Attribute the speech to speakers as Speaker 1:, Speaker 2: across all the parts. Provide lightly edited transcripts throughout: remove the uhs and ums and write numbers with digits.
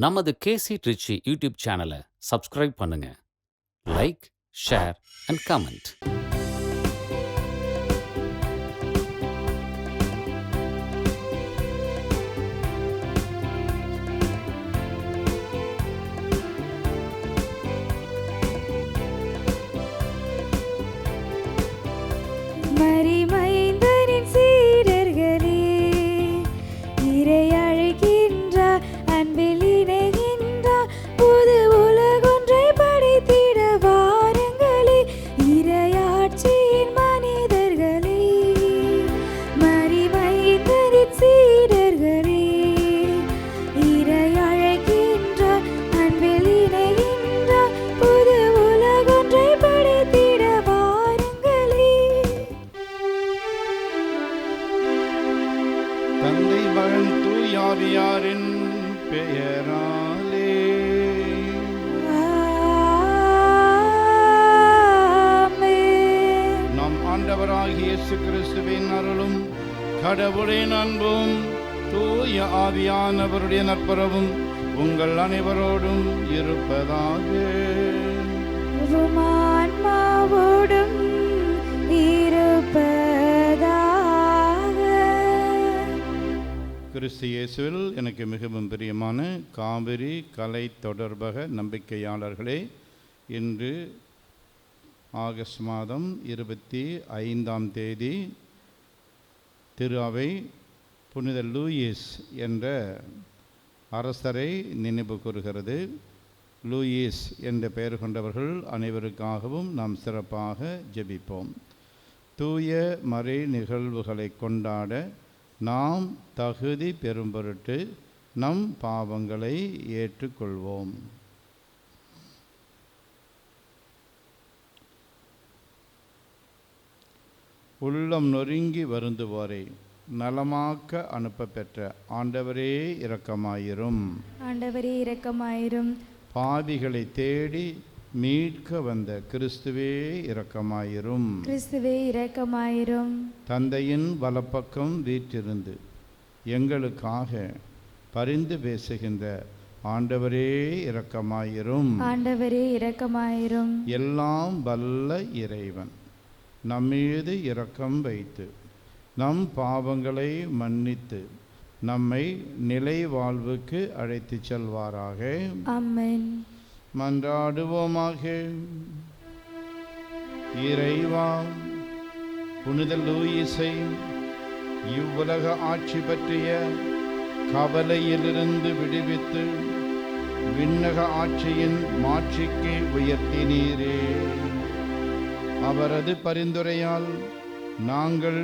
Speaker 1: நமது KC Trichy YouTube சேனலை subscribe பண்ணுங்க. Like, share and comment.
Speaker 2: மரிமைந்தரின் சீடர்களே, இறை அழைக்கின்றார், அன்பில் இணைகின்றார், புது உலகொன்றை படைத்திட வாருங்களே, இறையாட்சியின் மனிதர்களே. மரிமைந்தரின் சீடர்களே, இறை அழைக்கின்றார், அன்பில் இணைகின்றார், புது உலகொன்றை படைத்திட வாருங்களே.
Speaker 3: தந்தை மகன் தூயாவியாரின் பெயராலே
Speaker 2: ஆமென்.
Speaker 3: நம் ஆண்டவராகிய இயேசு கிறிஸ்துவின் அருளும் கடவுளின் அன்பும் தூய ஆவியானவருடைய நட்புறவும் உங்கள் அனைவரோடும் இருப்பதாக.
Speaker 2: உம் ஆன்மாவோடும் இருப்பதாக.
Speaker 3: கிறிஸ்து இயேசுவில் எனக்கு மிகவும் பிரியமான காவிரி கலை தொடர்பக நம்பிக்கையாளர்களே, இன்று ஆகஸ்ட் மாதம் 25ஆம் தேதி திரு அவை புனித லூயிஸ் என்ற அரசரை நினைவு கூறுகிறது. லூயிஸ் என்ற பெயர் கொண்டவர்கள் அனைவருக்காகவும் நாம் சிறப்பாக ஜெபிப்போம். தூய மறை நிகழ்வுகளை கொண்டாட நாம் தகுதி பெறும் பொருட்டு நம் பாவங்களை ஏற்றுக்கொள்வோம். உள்ளம் நொறுங்கி வருந்துவோரை நலமாக்க அனுப்ப பெற்ற ஆண்டவரே இரக்கமாயிரும்.
Speaker 2: ஆண்டவரே இரக்கமாயிரும்.
Speaker 3: பாவிகளை தேடி மீட்க வந்த கிறிஸ்துவே இரக்கமாயிரும்.
Speaker 2: கிறிஸ்துவே இரக்கமாயிரும்.
Speaker 3: தந்தையின் வலப்பக்கம் வீற்றிருந்து எங்களுக்காக பரிந்து பேசுகின்ற ஆண்டவரே இரக்கமாயிரும்.
Speaker 2: ஆண்டவரே இரக்கமாயிரும்.
Speaker 3: எல்லாம் வல்ல இறைவன் நம்மீது இரக்கம் வைத்து நம் பாவங்களை மன்னித்து நம்மை நிலை வாழ்வுக்கு அழைத்துச் செல்வாராக.
Speaker 2: ஆமென்.
Speaker 3: மன்றாடுவோமாக. இறைவா, புனித லூயிஸை இவ்வுலக ஆட்சி பற்றிய கவலையிலிருந்து விடுவித்து விண்ணக ஆட்சியின் மாட்சிக்கு உயர்த்தினீரே. அவரது பரிந்துரையால் நாங்கள்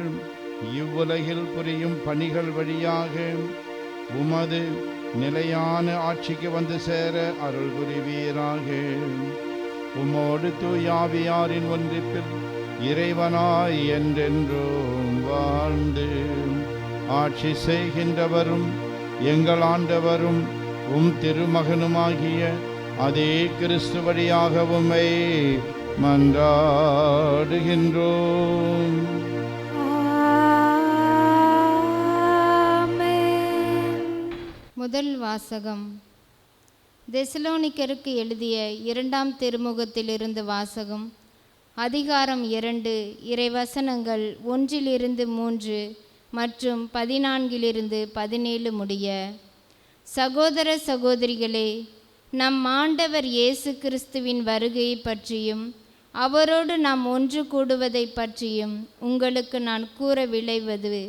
Speaker 3: இவ்வுலகில் புரியும் பணிகள் வழியாக உமது நிலையான ஆட்சிக்கு வந்து சேர அருள் புரிவீராக. உமோடு தூயாவியாரின் ஒன்றிப்பில் இறைவனாய் என்றென்றும் வாழ்ந்து ஆட்சி செய்கின்றவரும் எங்கள் ஆண்டவரும் திருமகனுமாகிய அதே கிறிஸ்து வழியாக உம்மை மன்றாடுகின்றோம்.
Speaker 4: முதல் வாசகம். தெசலோனிக்கருக்கு எழுதிய 2ஆம் திருமுகத்திலிருந்து வாசகம். அதிகாரம் 2, இறைவசனங்கள் 1-3 மற்றும் 14-17 முடிய. சகோதர சகோதரிகளே, நம் ஆண்டவர் இயேசு கிறிஸ்துவின் வருகையை பற்றியும் அவரோடு நாம் ஒன்று கூடுவதை பற்றியும் உங்களுக்கு நான் கூற விளைவது,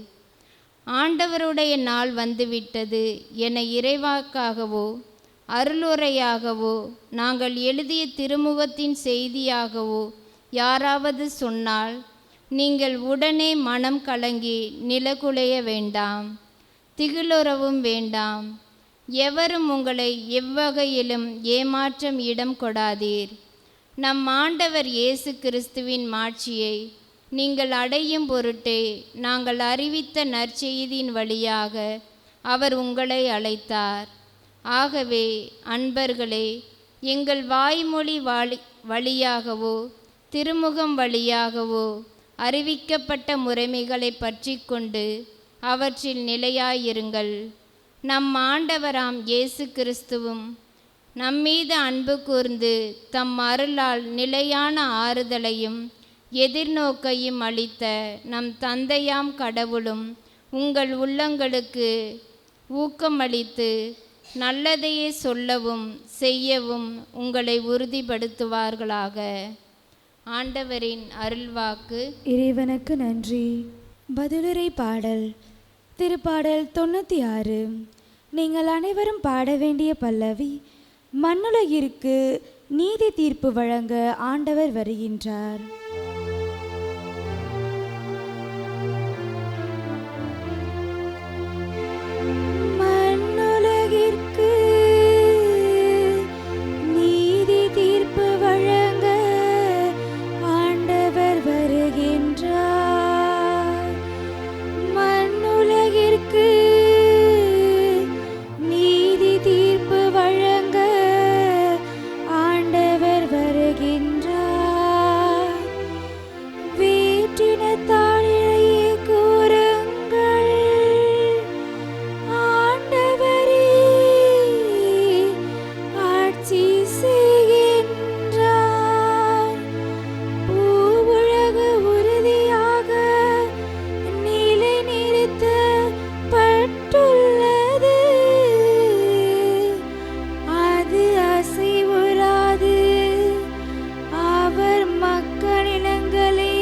Speaker 4: ஆண்டவருடைய நாள் வந்துவிட்டது என இறைவாக்காகவோ அருளுரையாகவோ நாங்கள் எழுதிய திருமுகத்தின் செய்தியாகவோ யாராவது சொன்னால் நீங்கள் உடனே மனம் கலங்கி நிலகுலைய வேண்டாம், திகிலுறவும் வேண்டாம். எவரும் உங்களை எவ்வகையிலும் ஏமாற்றம் இடம் கொடாதீர். நம் ஆண்டவர் இயேசு கிறிஸ்துவின் மாட்சியை நீங்கள் அடையும் பொருட்டே நாங்கள் அறிவித்த நற்செய்தியின் வழியாக அவர் உங்களை அழைத்தார். ஆகவே அன்பர்களே, எங்கள் வாய்மொழி வழியாகவோ திருமுகம் வழியாகவோ அறிவிக்கப்பட்ட முறைமைகளை பற்றி கொண்டு அவற்றில் நிலையாயிருங்கள். நம் ஆண்டவராம் இயேசு கிறிஸ்துவும் நம்மீது அன்பு கூர்ந்து தம் அருளால் நிலையான ஆறுதலையும் எதிர்நோக்கையும் அளித்த நம் தந்தையாம் கடவுளும் உங்கள் உள்ளங்களுக்கு ஊக்கமளித்து நல்லதையே சொல்லவும் செய்யவும் உங்களை உறுதிப்படுத்துவார்களாக. ஆண்டவரின் அருள்வாக்கு.
Speaker 2: இறைவனுக்கு நன்றி. பதிலுரை பாடல். திருப்பாடல் 96. நீங்கள் அனைவரும் பாட வேண்டிய பல்லவி. மண்ணுலகிற்கு நீதி தீர்ப்பு வழங்க ஆண்டவர் வருகின்றார். மண்ணுலகிற்கு நீதி தீர்ப்பு வழங்க ஆண்டவர் வருகின்றார். மண்ணுலகிற்கு நீதி தீர்ப்பு வழங்க ஆண்டவர் வருகின்றார். வேற்றினத்தாரிடையே கூறுங்கள், ஆண்டவரே ஆட்சி செய்கின்றார். பூவுலக உறுதியாக நிலை நிறுத்தப்பட்டுள்ளது, அது அசைவுறாது. அவர் மக்களினங்களை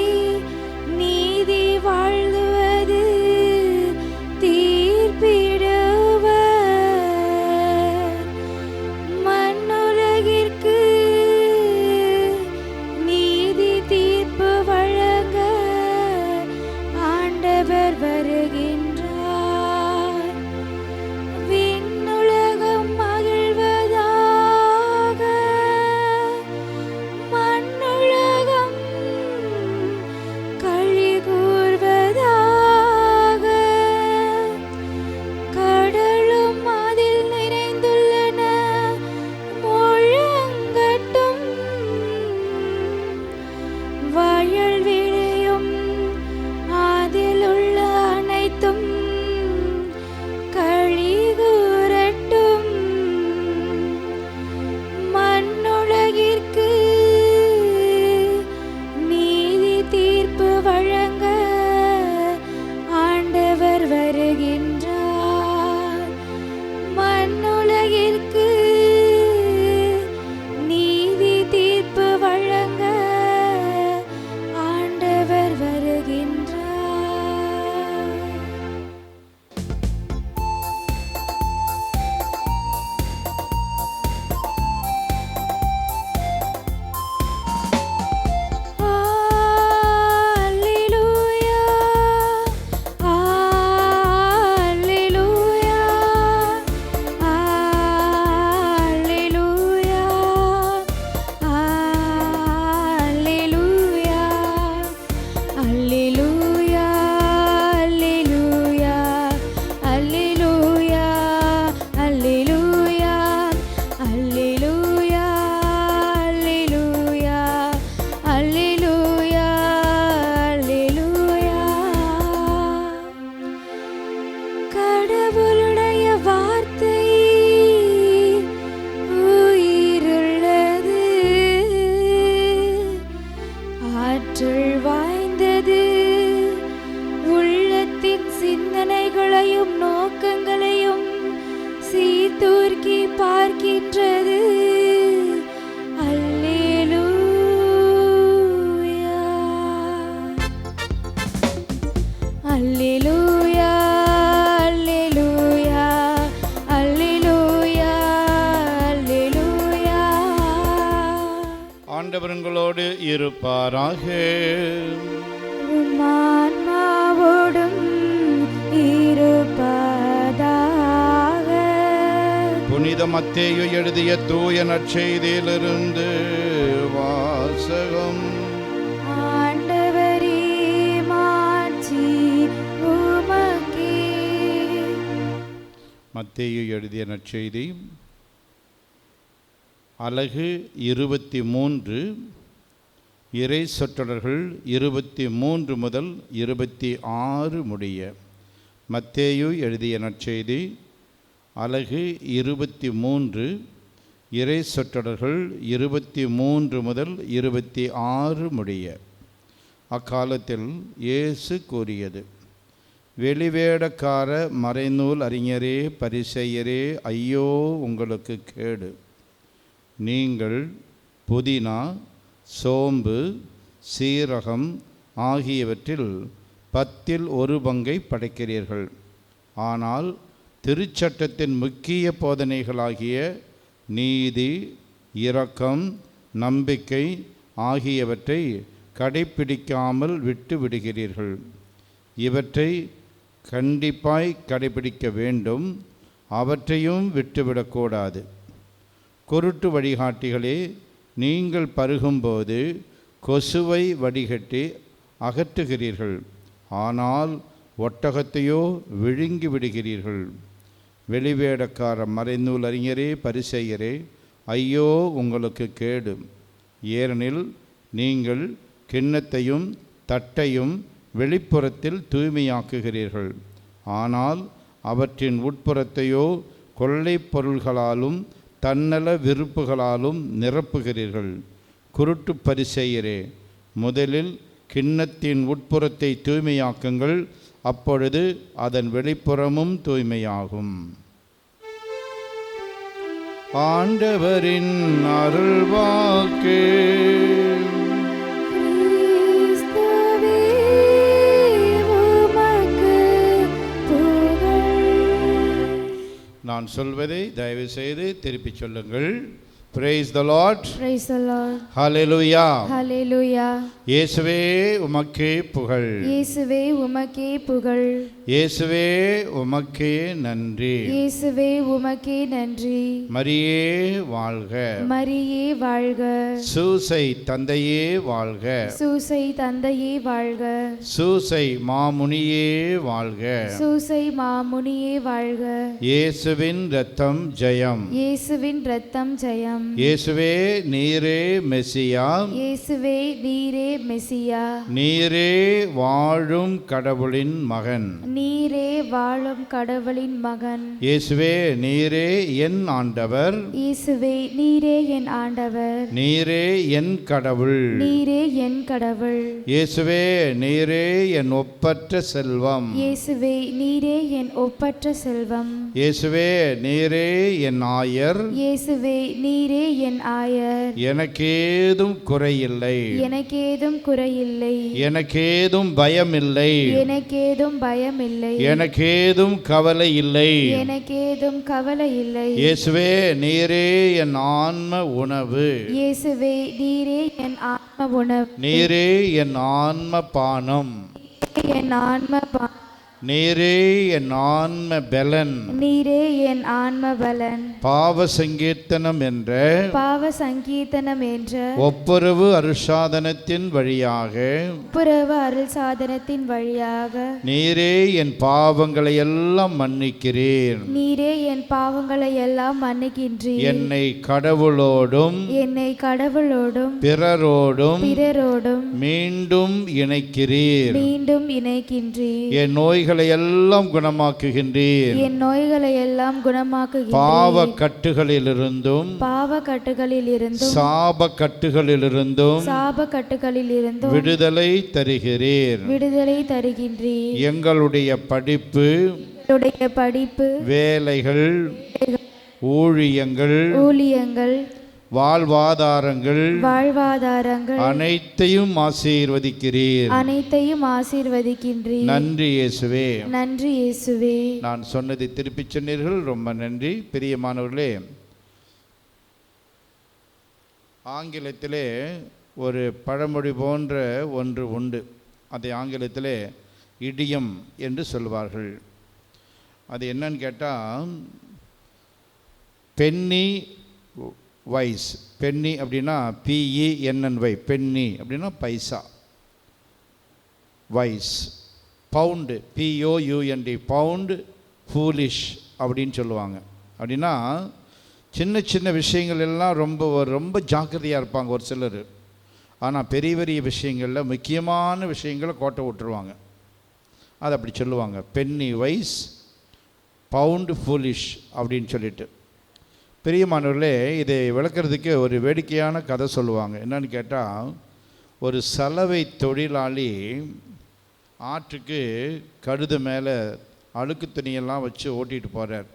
Speaker 2: நீதி வாழ்த்துவது தீர்ப்பிடுவர். மண்ணுலகிற்கு நீதி தீர்ப்பு வழங்க ஆண்டவர் வருகின்றார். விண்ணுலகம் மகிழ்வதாக, மண்ணுலகம் களி கூர்வதாக. கடலும் அதில் நிறைந்துள்ளன முழங்கட்டும், வயல்வெளியும் அதில் உள்ள அனைத்தும் களி கூரட்டும். மண்ணுலகிற்கு நீதி தீர்ப்பு வழங்க ஆண்டவர் வருகின்றார். மண்ணுலகிற்கு நீதி தீர்ப்பு வழங்க ஆண்டவர் வருகின்றார். Alleluia, alleluia, alleluia, alleluia, alleluia, alleluia, alleluia, alleluia, alleluia, alleluia, alleluia, alleluia. கடவுளுடைய வார்த்தை உயிருள்ளது, ஆற்றல் வாய்ந்தது, உள்ளத்தின் சிந்தனைகளையும் நோக்கங்களையும் சீர்தூக்கி பார்க்கின்றது. அல்லேலூயா, அல்லேலூயா, அல்லேலூயா, அல்லேலூயா, அல்லேலூயா.
Speaker 3: ஆண்டவர் உங்களோடு இருப்பாராக.
Speaker 2: உம் ஆன்மாவோடும் இருப்பதாக.
Speaker 3: புனித மத்தேயு எழுதிய தூய நற்செய்தியிலிருந்து வாசகம்.
Speaker 2: ஆண்டவரே மாட்சி உமக்கே.
Speaker 3: மத்தேயு எழுதிய நற்செய்தி அலகு 23, இறை சொற்றொடர்கள் 23 முதல் 26 முடிய. மத்தேயு எழுதிய நற்செய்தி அலகு 23, இறை சொற்றொடர்கள் 23 முதல் 26 முடிய. அக்காலத்தில் இயேசு கூறியது: வெளிவேடக்கார மறைநூல் அறிஞரே, பரிசேயரே, ஐயோ உங்களுக்கு கேடு! நீங்கள் புதினா, சோம்பு, சீரகம் ஆகியவற்றில் 10ல் 1 பங்கை படைக்கிறீர்கள். ஆனால் திருச்சட்டத்தின் முக்கிய போதனைகளாகிய நீதி, இரக்கம், நம்பிக்கை ஆகியவற்றை கடைப்பிடிக்காமல் விட்டு விடுகிறீர்கள். இவற்றை கண்டிப்பாய் கடைப்பிடிக்க வேண்டும், அவற்றையும் விட்டுவிடக்கூடாது. குருட்டு வழிகாட்டிகளே, நீங்கள் பருகும்போது கொசுவை வடிகட்டி அகற்றுகிறீர்கள், ஆனால் ஒட்டகத்தையோ விழுங்கி விடுகிறீர்கள். வெளிவேடக்கார மறைநூல் அறிஞரே, பரிசேயரே, ஐயோ உங்களுக்கு கேடு! ஏனெனில் நீங்கள் கிண்ணத்தையும் தட்டையும் வெளிப்புறத்தில் தூய்மையாக்குகிறீர்கள், ஆனால் அவற்றின் உட்புறத்தையோ கொள்ளைப் பொருள்களாலும் தன்னல விருப்புகளாலும் நிரப்புகிறீர்கள். குருட்டு பரிசேயரே, முதலில் கிண்ணத்தின் உட்புறத்தை தூய்மையாக்குங்கள், அப்பொழுது அதன் வெளிப்புறமும் தூய்மையாகும். ஆண்டவரின் அருள்வாக்கு. நான் சொல்வதை தயவு செய்து திருப்பி சொல்லுங்கள். Praise the Lord.
Speaker 2: Praise the Lord.
Speaker 3: Hallelujah.
Speaker 2: Hallelujah.
Speaker 3: இயேசுவே உமக்கே புகழ்.
Speaker 2: இயேசுவே உமக்கே புகழ்.
Speaker 3: இயேசுவே உமக்கே நன்றி.
Speaker 2: இயேசுவே உமக்கே நன்றி.
Speaker 3: மரியே வாழ்க.
Speaker 2: மரியே வாழ்க.
Speaker 3: சூசை தந்தையே வாழ்க.
Speaker 2: சூசை தந்தையே வாழ்க.
Speaker 3: சூசை மாமுனியே வாழ்க.
Speaker 2: சூசை மாமுனியே வாழ்க.
Speaker 3: இயேசுவின் இரத்தம் ஜெயம்.
Speaker 2: இயேசுவின் இரத்தம் ஜெயம்.
Speaker 3: இயேசுவே நீரே மெசியா.
Speaker 2: இயேசுவே நீரே மெசியா.
Speaker 3: நீரே வாழும் கடவுளின் மகன்.
Speaker 2: நீரே வாழும் கடவுளின் மகன்.
Speaker 3: இயேசுவே நீரே என் ஆண்டவர்.
Speaker 2: இயேசுவே நீரே என் ஆண்டவர்.
Speaker 3: நீரே என் கடவுள்.
Speaker 2: நீரே என் கடவுள்.
Speaker 3: இயேசுவே நீரே என் ஒப்பற்ற செல்வம்.
Speaker 2: இயேசுவே நீரே என் ஒப்பற்ற செல்வம்.
Speaker 3: இயேசுவே நீரே என் ஆயர்.
Speaker 2: இயேசுவே நீரே என் ஆயர்.
Speaker 3: எனக்கேதும் குறையில்லை.
Speaker 2: எனக்கேதும் குறையில்லை.
Speaker 3: எனக்கேதும் பயமில்லை.
Speaker 2: எனக்கேதும் பயமில்லை.
Speaker 3: எனக்கேதும் கவலை இல்லை.
Speaker 2: எனக்கேதும் கவலை இல்லை.
Speaker 3: இயேசுவே நீரே என் ஆன்ம உணவு.
Speaker 2: இயேசுவே நீரே என் ஆன்ம உணவு.
Speaker 3: நீரே என் ஆன்ம பானம்.
Speaker 2: என் ஆன்ம பானம்.
Speaker 3: நீரே என் ஆன்ம பலன்.
Speaker 2: நீரே என் ஆன்ம பலன்.
Speaker 3: பாவ சங்கீர்த்தனம் என்ற
Speaker 2: பாவ சங்கீர்த்தனம் என்ற
Speaker 3: ஒப்புரவு அருட்சாதனத்தின் வழியாக
Speaker 2: ஒப்புரவு அருள் சாதனத்தின் வழியாக
Speaker 3: நீரே என் பாவங்களை எல்லாம் மன்னிக்கிறீர்.
Speaker 2: நீரே என் பாவங்களை எல்லாம் மன்னிக்கின்றீர்.
Speaker 3: என்னை கடவுளோடும்
Speaker 2: என்னை கடவுளோடும்
Speaker 3: பிறரோடும் மீண்டும் இணைக்கிறீர்.
Speaker 2: மீண்டும் இணைக்கின்றீர்.
Speaker 3: என் நோய்களை எல்லாம் குணமாக்குகின்றீர்.
Speaker 2: என் நோய்களை எல்லாம் குணமாக்குகின்றீர்.
Speaker 3: பாவ கட்டுகளிலிருந்தும்
Speaker 2: பாவ கட்டுகளிலிருந்தும்
Speaker 3: சாப கட்டுகளிலிருந்தும்
Speaker 2: சாப கட்டுகளிலிருந்தும்
Speaker 3: விடுதலை தருகிறீர்.
Speaker 2: விடுதலை தருகின்றீர்.
Speaker 3: எங்களுடைய படிப்பு, வேலைகள், ஊழியங்கள், வாழ்வாதாரங்கள் அனைத்தையும் ஆசீர்வதிக்கிறீர். நன்றி இயேசுவே.
Speaker 2: நன்றி இயேசுவே.
Speaker 3: நான் சொன்னதை திருப்பிச் சொன்னீர்கள், ரொம்ப நன்றி. பிரியமானவர்களே, ஆங்கிலத்திலே ஒரு பழமொழி போன்ற ஒன்று உண்டு. அதை ஆங்கிலத்திலே இடியம் என்று சொல்வார்கள். அது என்னன்னு கேட்டால், பென்னி வைஸ். பென்னி அப்படின்னா PENNY, பென்னி அப்படின்னா பைசா. Wise. Pound POUND, pound foolish அப்படின்னு சொல்லுவாங்க. அப்படின்னா சின்ன சின்ன விஷயங்கள் எல்லாம் ரொம்ப ஜாக்கிரதையாக இருப்பாங்க ஒரு சிலர். ஆனால் பெரிய பெரிய விஷயங்களில், முக்கியமான விஷயங்களை கோட்டை விட்டுருவாங்க. அது அப்படி சொல்லுவாங்க. பென்னி வைஸ், பவுண்டு ஃபூலிஷ் அப்படின்னு சொல்லிட்டு. பிரியமானவர்களே, இதை விளக்கிறதுக்கு ஒரு வேடிக்கையான கதை சொல்லுவாங்க. என்னன்னு கேட்டால், ஒரு சலவை தொழிலாளி ஆற்றுக்கு கழுது மேலே அழுக்கு துணியெல்லாம் வச்சு ஓட்டிகிட்டு போகிறார்.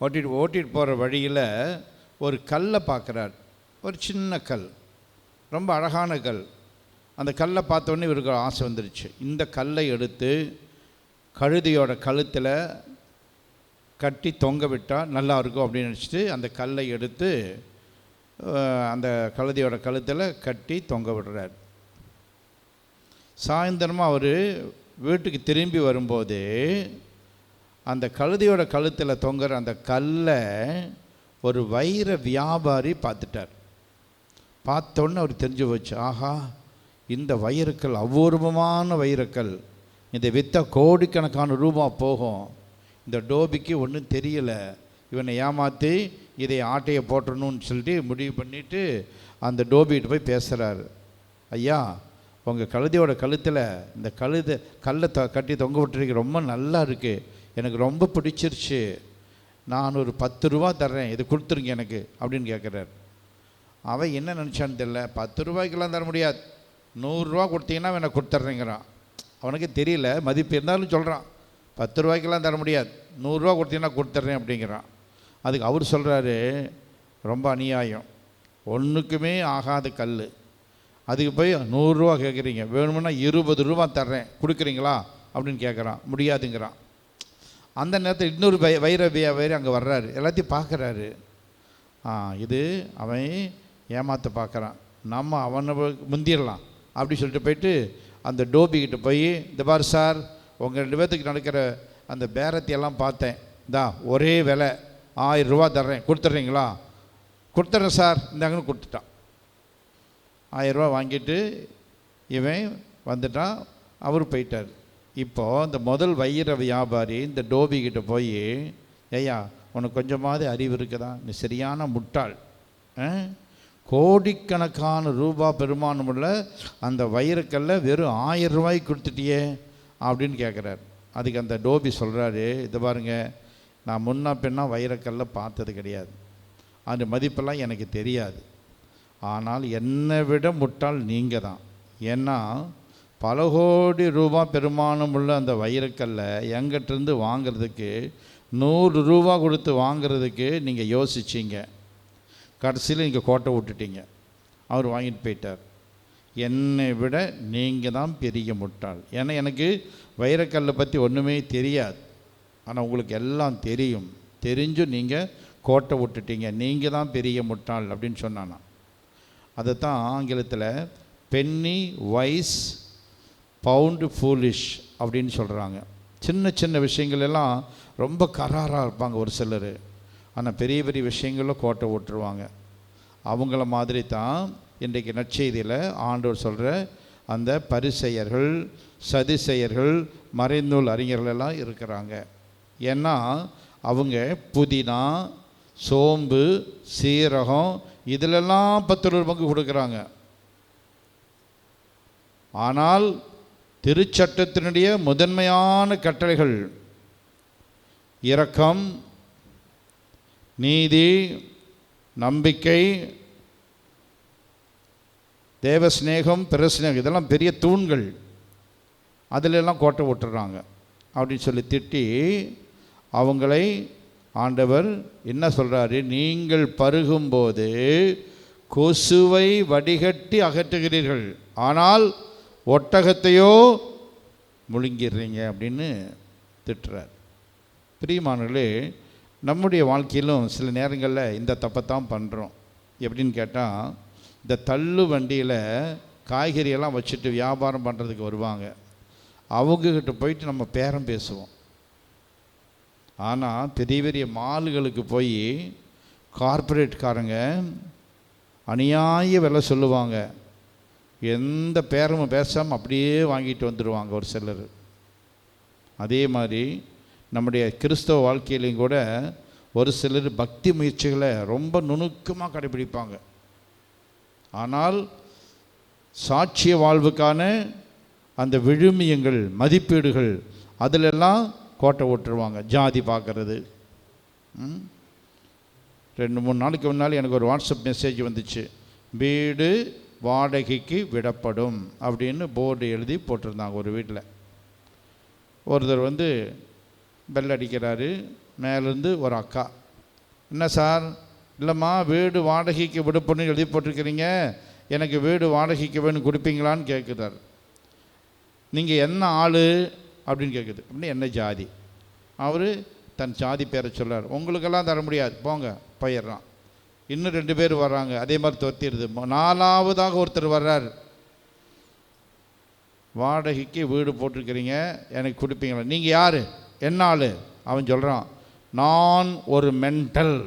Speaker 3: ஓட்டிகிட்டு போகிற வழியில் ஒரு கல்லை பார்க்குறார். ஒரு சின்ன கல், ரொம்ப அழகான கல். அந்த கல்லை பார்த்தோன்னே இவருக்கு ஆசை வந்துருச்சு. இந்த கல்லை எடுத்து கழுதையோட கழுத்தில் கட்டி தொங்க விட்டால் நல்லாயிருக்கும் அப்படின்னு நினச்சிட்டு அந்த கல்லை எடுத்து அந்த கழுதையோட கழுத்தில் கட்டி தொங்க விடுறார். சாயந்தரமாக அவர் வீட்டுக்கு திரும்பி வரும்போது அந்த கழுதையோட கழுத்தில் தொங்குற அந்த கல்லை ஒரு வைர வியாபாரி பார்த்துட்டார். பார்த்தோன்னே அவர் தெரிஞ்சு போச்சு, ஆஹா, இந்த வைரக்கல் அபூர்வமான வைரக்கல், இதை விற்றா கோடிக்கணக்கான ரூபா போகும். இந்த டோபிக்கு ஒன்றும் தெரியலை, இவனை ஏமாற்றி இதை ஆட்டையை போட்டணும்னு சொல்லிட்டு முடிவு பண்ணிவிட்டு அந்த டோபிகிட்ட போய் பேசுகிறாரு. ஐயா, உங்கள் கழுதையோட கழுத்தில் இந்த கல்லை கட்டி தொங்க விட்டுருக்கு, ரொம்ப நல்லா இருக்குது, எனக்கு ரொம்ப பிடிச்சிருச்சு, நான் ஒரு 10 ரூபா தர்றேன், இது கொடுத்துருங்க எனக்கு அப்படின்னு கேட்குறாரு. அவன் என்ன நினச்சான்னு தெரியல, 10 ரூபாய்க்கெல்லாம் தர முடியாது, 100 ரூபா கொடுத்தீங்கன்னா எனக்கு கொடுத்துட்றேங்கிறான். அவனுக்கு தெரியல மதிப்பு இருந்தாலும் சொல்கிறான், 10 ரூபாய்க்கெல்லாம் தர முடியாது, 100 ரூபா கொடுத்தீங்கன்னா கொடுத்துட்றேன் அப்படிங்கிறான். அதுக்கு அவர் சொல்கிறாரு, ரொம்ப அநியாயம், ஒன்றுக்குமே ஆகாத கல், அதுக்கு போய் 100 ரூபா கேட்குறீங்க, வேணுமுன்னா 20 ரூபா தர்றேன் கொடுக்குறீங்களா அப்படின்னு கேட்குறான். முடியாதுங்கிறான். அந்த நேரத்தில் இன்னொரு வைர வியாபாரி அங்கே வர்றாரு, எல்லாத்தையும் பார்க்குறாரு. இது அவன் ஏமாற்ற பார்க்குறான், நம்ம அவனை முந்திடலாம் அப்படி சொல்லிட்டு போயிட்டு அந்த டோபிக்கிட்ட போய், இந்த பாரு சார், உங்கள் 2 பேர்த்துக்கு நடக்கிற அந்த பேரத்தையெல்லாம் பார்த்தேன், இந்தா ஒரே விலை 1000 ரூபா தர்றேன், கொடுத்துட்றீங்களா? கொடுத்துட்றேன் சார், இந்தாங்கன்னு கொடுத்துட்டான். 1000 ரூபா வாங்கிட்டு இவன் வந்துட்டான், அவர் போயிட்டார். இப்போது இந்த முதல் வைர வியாபாரி இந்த டோபிக்கிட்ட போய், ஐயா, உனக்கு கொஞ்சமாவது அறிவு இருக்குதா, நீ சரியான முட்டாள், கோடிக்கணக்கான ரூபா பெருமானமுள்ள அந்த வைரக்கல்ல வெறும் 1000 ரூபாய்க்கு கொடுத்துட்டியே அப்படின்னு கேட்குறாரு. அதுக்கு அந்த டோபி சொல்கிறாரு, இது பாருங்க, நான் முன்ன பின்னா வைரக்கல்ல பார்த்தது கிடையாது, அந்த மதிப்பெல்லாம் எனக்கு தெரியாது, ஆனால் என்னை விட முட்டாள் நீங்கள் தான். ஏன்னா பல கோடி ரூபா பெருமானம் உள்ள அந்த வைரக்கல்லை எங்கிட்டேருந்து வாங்கிறதுக்கு 100 ரூபா கொடுத்து வாங்கிறதுக்கு நீங்கள் யோசிச்சிங்க, கடைசியில் நீங்கள் கோட்டை விட்டுட்டீங்க. அவர் வாங்கிட்டு போயிட்டார். என்னை விட நீங்கள் தான் பெரிய முட்டாள். ஏன்னா எனக்கு வைரக்கல்லை பற்றி ஒன்றுமே தெரியாது, ஆனால் உங்களுக்கு எல்லாம் தெரியும், தெரிஞ்சும் நீங்கள் கோட்டை விட்டுட்டீங்க, நீங்கள் தான் பெரிய முட்டாள் அப்படின்னு சொன்னானா. அதை தான் ஆங்கிலத்தில் பென்னி வைஸ் பவுண்டு ஃபூலிஷ் அப்படின்னு சொல்கிறாங்க. சின்ன சின்ன விஷயங்கள் எல்லாம் ரொம்ப கராராக இருப்பாங்க ஒரு சிலர், ஆனால் பெரிய பெரிய விஷயங்களில் கோட்டை விட்டுருவாங்க. அவங்கள மாதிரி தான் இன்றைக்கு நற்செய்தியில் ஆண்டவர் சொல்கிற அந்த பரிசெயர்கள், சதிசெயர்கள், மறைநூல் அறிஞர்களெல்லாம் இருக்கிறாங்க. ஏன்னா அவங்க புதினா, சோம்பு, சீரகம் இதிலெல்லாம் 10 பங்கு கொடுக்குறாங்க. ஆனால் திருச்சட்டத்தினுடைய முதன்மையான கட்டளைகள் இரக்கம், நீதி, நம்பிக்கை, தேவஸ்நேகம், பிரஸ்நேகம், இதெல்லாம் பெரிய தூண்கள், அதிலெல்லாம் கோட்டை விட்டுறாங்க அப்படின்னு சொல்லி திட்டி அவங்களை ஆண்டவர் என்ன சொல்கிறாரு, நீங்கள் பருகும்போது கொசுவை வடிகட்டி அகற்றுகிறீர்கள், ஆனால் ஒட்டகத்தையோ முழுங்கிடுறீங்க அப்படின்னு திட்டுறார். பிரியமானவர்களே, நம்முடைய வாழ்க்கையிலும் சில நேரங்களில் இந்த தப்பைத்தான் பண்ணுறோம். எப்படின்னு கேட்டால், இந்த தள்ளு வண்டியில் காய்கறியெல்லாம் வச்சுட்டு வியாபாரம் பண்ணுறதுக்கு வருவாங்க, அவங்கக்கிட்ட போயிட்டு நம்ம பேரம் பேசுவோம். ஆனால் பெரிய பெரிய மால்களுக்கு போய் கார்ப்பரேட்காரங்க அநியாய விலை சொல்லுவாங்க, எந்த பேரமும் பேசாமல் அப்படியே வாங்கிட்டு வந்துடுவாங்க ஒரு சிலர். அதே மாதிரி நம்முடைய கிறிஸ்தவ வாழ்க்கையிலையும் கூட ஒரு சிலர் பக்தி முயற்சிகளை ரொம்ப நுணுக்கமாக கடைபிடிப்பாங்க, ஆனால் சாட்சிய வாழ்வுக்கான அந்த விழுமியங்கள், மதிப்பீடுகள் அதிலெல்லாம் கோட்டை விட்டுருவாங்க. ஜாதி பார்க்குறது. 2-3 நாளைக்கு முன்னால் எனக்கு ஒரு வாட்ஸ்அப் மெசேஜ் வந்துச்சு. வீடு வாடகைக்கு விடப்படும் அப்படின்னு போர்டு எழுதி போட்டிருந்தாங்க ஒரு வீட்டில். ஒருத்தர் வந்து பெல் அடிக்கிறாரு. மேலேருந்து ஒரு அக்கா, என்ன சார்? இல்லைம்மா, வீடு வாடகைக்கு விடப்படும் எழுதி போட்டிருக்கிறீங்க, எனக்கு வீடு வாடகைக்கு வேணும், கொடுப்பீங்களான்னு கேட்குறாரு. நீங்கள் என்ன ஆள் அப்படின்னு கேட்குது. அப்படின்னு என்ன ஜாதி? அவர் தன் ஜாதி பேரை சொல்கிறார். உங்களுக்கெல்லாம் தர முடியாது, போங்க, போயிடுறான். இன்னும் 2 பேர் வர்றாங்க, அதே மாதிரி தொத்திடுது. 4வதாக ஒருத்தர் வர்றார். வாடகைக்கு வீடு போட்டிருக்கிறீங்க, எனக்கு கொடுப்பீங்களா? நீங்கள் யார், என்ன ஆள்? அவன் சொல்கிறான், நான் ஒரு மென்டல்.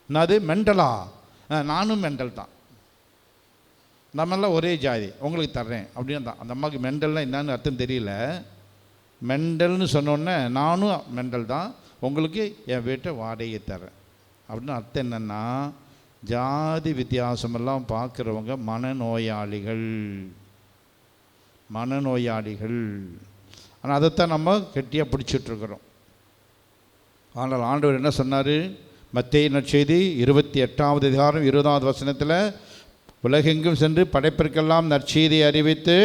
Speaker 3: என்னது மென்டலா? நானும் மென்டல் தான், நம்மெல்லாம் ஒரே ஜாதி, உங்களுக்கு தர்றேன் அப்படின்னு தான். அந்த அம்மாவுக்கு மென்டல்னால் என்னன்னு அர்த்தம் தெரியல. மென்டல்னு சொன்னோன்னே, நானும் மென்டல் தான், உங்களுக்கு என் வீட்டை வாடகை தரேன் அப்படின்னு அர்த்தம். என்னென்னா, ஜாதி வித்தியாசமெல்லாம் பார்க்குறவங்க மனநோயாளிகள். ஆனால் அதைத்தான் நம்ம கெட்டியாக பிடிச்சிட்ருக்குறோம். ஆனால் ஆண்டவர் என்ன சொன்னார்? மத்தேயு நற்செய்தி 28வது அதிகாரம் 20வது வசனத்தில், உலகெங்கும் சென்று படைப்பிற்கெல்லாம் நற்செய்தியை அறிவித்து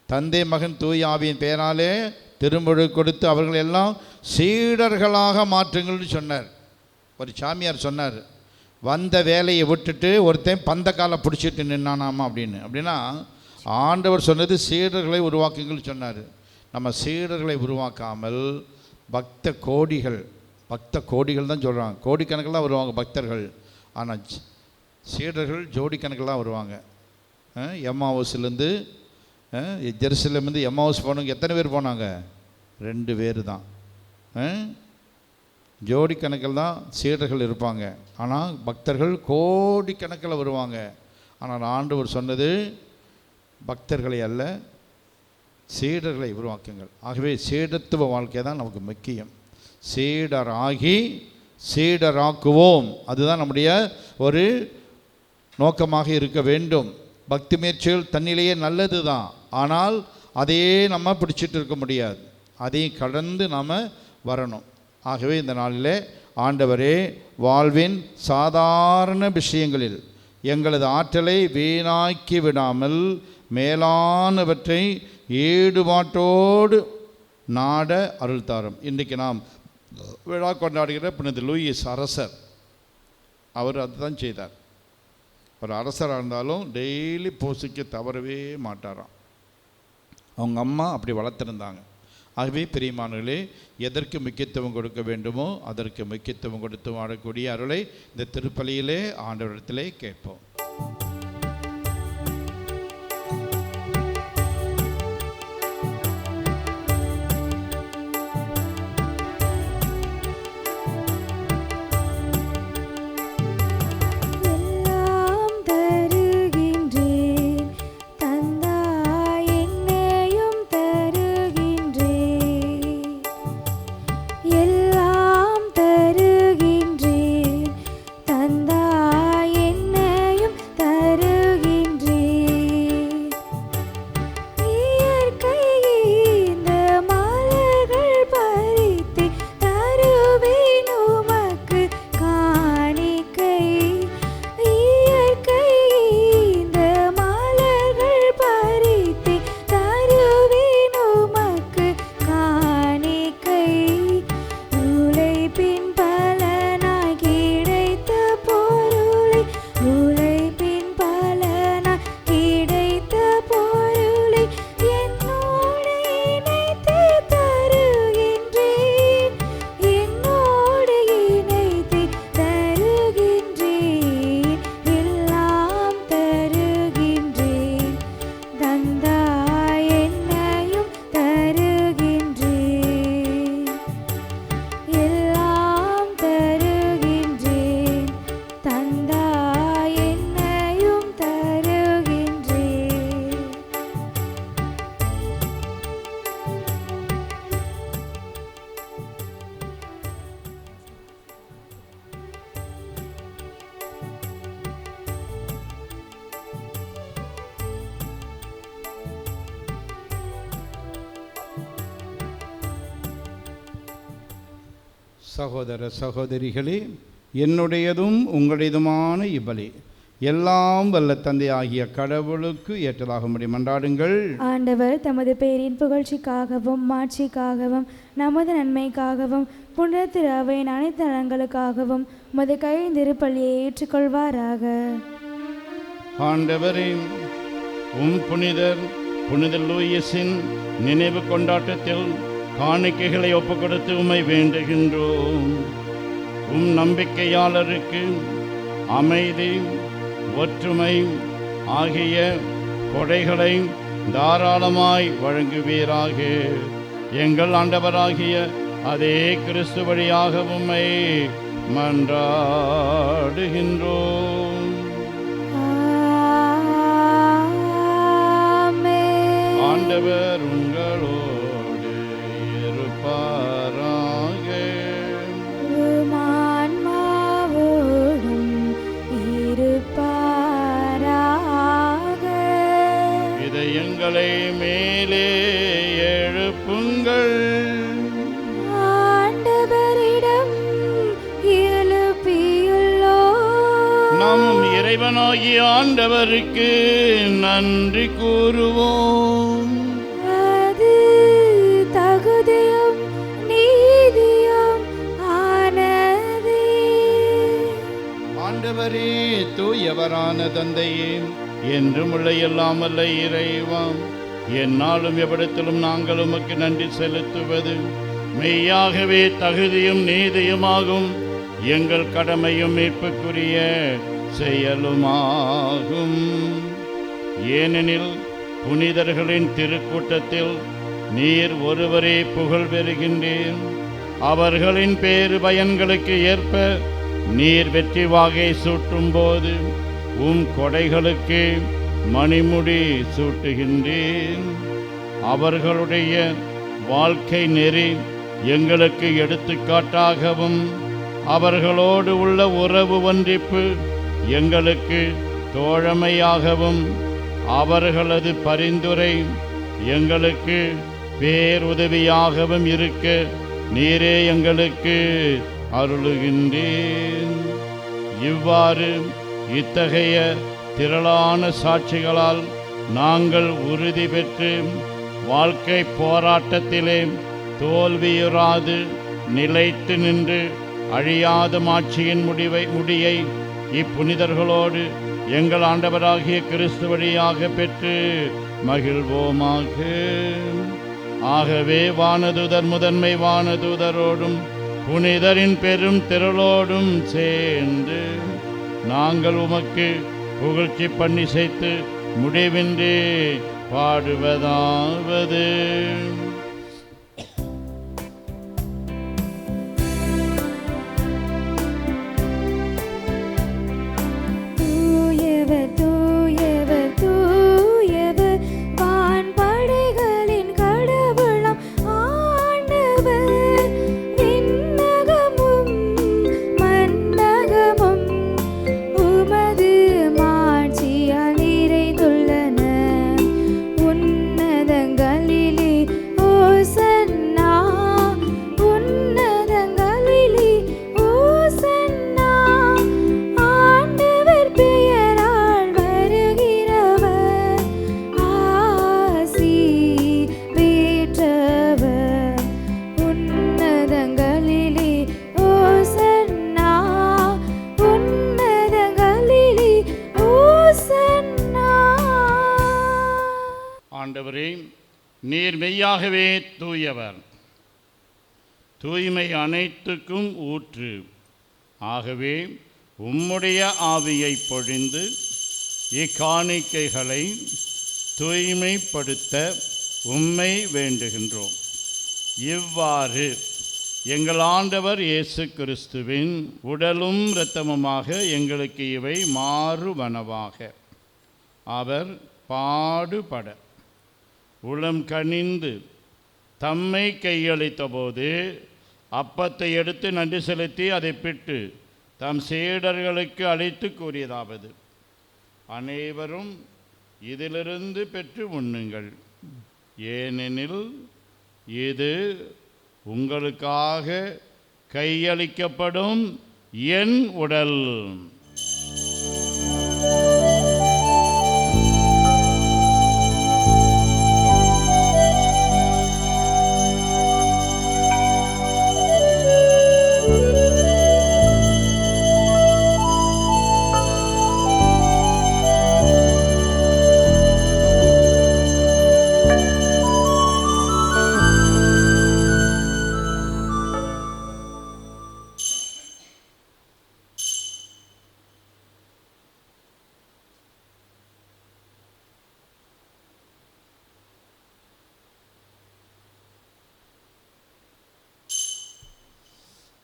Speaker 3: தந்தை மகன் தூய ஆவியின் பெயராலே திருமுழு கொடுத்து அவர்கள் எல்லாம் சீடர்களாக மாற்றுங்கள்னு சொன்னார். ஒரு சாமியார் சொன்னார், வந்த வேலையை விட்டுட்டு ஒருத்தன் பந்தக்காலை பிடிச்சிட்டு நின்னானாமா அப்படின்னு. அப்படின்னா ஆண்டவர் சொன்னது சீடர்களை உருவாக்குங்கள் சொன்னார். நம்ம சீடர்களை உருவாக்காமல் பக்த கோடிகள் தான் சொல்கிறாங்க. கோடிக்கணக்கில் தான் வருவாங்க பக்தர்கள். ஆனால் சீடர்கள் ஜோடிக்கணக்கில் தான் வருவாங்க. எம்மாவுஸ்லேருந்து ஜெருசலேம்லேருந்து எம்மாவுஸ் போனவங்க எத்தனை பேர் போனாங்க? 2 பேர் தான். ஜோடிக்கணக்கில் தான் சீடர்கள் இருப்பாங்க. ஆனால் பக்தர்கள் கோடிக்கணக்கில் வருவாங்க. ஆனால் ஆண்டவர் சொன்னது பக்தர்களை அல்ல, சீடர்களை உருவாக்குங்கள். ஆகவே சீடத்துவ வாழ்க்கை தான் நமக்கு முக்கியம். சீடராகி சீடராக்குவோம், அதுதான் நம்முடைய ஒரு நோக்கமாக இருக்க வேண்டும். பக்தி முயற்சிகள் தன்னிலேயே நல்லது தான், ஆனால் அதையே நம்ம பிடிச்சிட்டு இருக்க முடியாது, அதையும் கடந்து நாம் வரணும். ஆகவே இந்த நாளிலே ஆண்டவரே, வாழ்வின் சாதாரண விஷயங்களில் எங்களது ஆற்றலை வீணாக்கி விடாமல் மேலானவற்றை ஈடுபாட்டோடு நாட அருள் தாரும். இன்றைக்கு நாம் விழா கொண்டாடுகிற புனித லூயிஸ் அரசர், அவர் அதுதான் செய்தார். ஒரு அரசராக இருந்தாலும் டெய்லி பூசிக்க தவறவே மாட்டாராம். அவங்க அம்மா அப்படி வளர்த்துருந்தாங்க. ஆகவே பிரியமானவர்களே, எதற்கு முக்கியத்துவம் கொடுக்க வேண்டுமோ அதற்கு முக்கியத்துவம் கொடுத்து வாழக்கூடிய அருளை இந்த திருப்பலியிலே ஆண்டவரிடத்திலே கேட்போம்.
Speaker 2: தருகின்றேன், தந்தாய் என்னையும்
Speaker 3: சகோதர சகோதரிகளே, என்னுடையதும் உங்களுடையதுமான இப்பலி எல்லாம் வல்ல தந்தை ஆகிய கடவுளுக்கு ஏற்றதாகும்படி மன்றாடுங்கள்.
Speaker 2: ஆண்டவர் தமது பேரின் புகழ்ச்சிக்காகவும் மாட்சிக்காகவும் நமது நன்மைக்காகவும் புனித திரு அவையின் அனைத்து நலன்களுக்காகவும் உமது கையின் திருப்பலியை ஏற்றுக்கொள்வாராக.
Speaker 3: ஆண்டவரே, புனித லூயிஸின் நினைவு கொண்டாட்டத்தில் காணிக்கைகளை ஒப்புக் கொடுத்து உம்மை வேண்டுகின்றோம். நம்பிக்கையாளருக்கு அமைதி, ஒற்றுமை ஆகிய கொடைகளை தாராளமாய் வழங்குவீராக. எங்கள் ஆண்டவராகிய அதே கிறிஸ்து வழியாக உம்மை மன்றாடுகின்றோம். ஆண்டவர் உங்களோடு இருப்பாராக. இதயங்களை மேலே எழுப்புங்கள்.
Speaker 2: ஆண்டவரிடம் எழுப்பியுள்ளோம்.
Speaker 3: நம் இறைவனாகிய ஆண்டவருக்கு நன்றி கூறுவோம்.
Speaker 2: அது தகுதியும் நீதியும் ஆனதே.
Speaker 3: ஆண்டவரே, தூயவரான தந்தையே, என்றும் உள்ள எல்லாமல்ல இறைவாம், என்னாலும் எவ்விடத்திலும் நாங்கள் உமக்கு நன்றி செலுத்துவது மெய்யாகவே தகுதியும் நீதியுமாகும். எங்கள் கடமையும் மீட்புக்குரிய செயலுமாகும். ஏனெனில் புனிதர்களின் திருக்கூட்டத்தில் நீர் ஒருவரே புகழ் பெறுகின்றேன். அவர்களின் பேறு பயன்களுக்கு ஏற்ப நீர் வெற்றி வாகை சூட்டும் போது கொடைகளுக்கு மணிமுடி சூட்டுகின்றேன். அவர்களுடைய வாழ்க்கை நெறி எங்களுக்கு எடுத்துக்காட்டாகவும் அவர்களோடு உள்ள உறவு ஒன்றிப்பு எங்களுக்கு தோழமையாகவும் அவர்களது பரிந்துரை எங்களுக்கு பேருதவியாகவும் இருக்க நீரே எங்களுக்கு அருளுகின்றேன். இவ்வாறு இத்தகைய திரளான சாட்சிகளால் நாங்கள் உறுதி பெற்று வாழ்க்கை போராட்டத்திலே தோல்வியுறாது நிலைத்து நின்று அழியாத மாட்சியின் முடியை இப்புனிதர்களோடு எங்கள் ஆண்டவராகிய கிறிஸ்து வழியாக பெற்று மகிழ்வோமாக. ஆகவே வானதூதர் முதன்மை வானதூதரோடும் புனிதரின் பெரும் திரளோடும் சேர்ந்து நாங்கள் உமக்கு புகழ்ச்சி பண்ணி செய்து முடிவின்றி பாடுவதாவது:
Speaker 2: தூயவர் தூயவர் தூயவர் வான்படைகளின் கடவுளாம் ஆண்டவர். விண்ணகமும் மண்ணகமும் உமது மாட்சியால் நிறைந்துள்ளன. உன்னதங்களிலே ஓசன்னா, உன்னதங்களிலே ஓசன்னா. ஆண்டவர் பெயரால் வருகிறவர் ஆசி பெற்றவர். உன்னதங்களிலே ஓசன்னா, உன்னதங்களிலே ஓசன்னா.
Speaker 3: ஆண்டவரே, நீர் மெய்யாகவே தூயவர், தூய்மை அனைத்துக்கும் ஊற்று. ஆகவே உம்முடைய ஆவியை பொழிந்து இக்காணிக்கைகளை தூய்மைப்படுத்த உம்மை வேண்டுகின்றோம். இவ்வாறு எங்கள் ஆண்டவர் இயேசு கிறிஸ்துவின் உடலும் இரத்தமுமாக எங்களுக்கு இவை மாறுவனவாக. அவர் பாடுபட உளம் கனிந்து தம்மை கையளித்த போது அப்பத்தை எடுத்து நன்றி செலுத்தி அதை பிட்டு தம் சீடர்களுக்கு அழைத்து கூறியதாவது: அனைவரும் இதிலிருந்து பெற்று உண்ணுங்கள், ஏனெனில் இது உங்களுக்காக கையளிக்கப்படும் என் உடல்.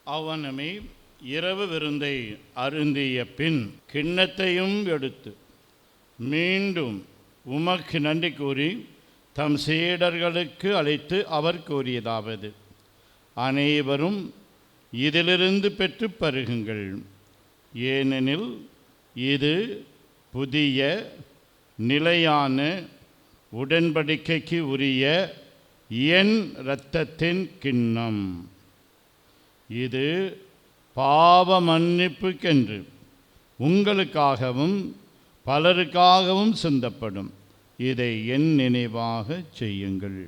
Speaker 3: அவனமே இரவு விருந்தை அருந்திய பின் கிண்ணத்தையும் எடுத்து மீண்டும் உமக்கு நன்றி கூறி தம் சீடர்களுக்கு அழைத்து அவர் கூறியதாவது: அனைவரும் இதிலிருந்து பெற்று பருகுங்கள், ஏனெனில் இது புதிய நிலையான உடன்படிக்கைக்கு உரிய என் இரத்தத்தின் கிண்ணம். இது பாவ மன்னிப்புக்கென்று உங்களுக்காகவும் பலருக்காகவும் சிந்தப்படும். இதை என் நினைவாக செய்யுங்கள்.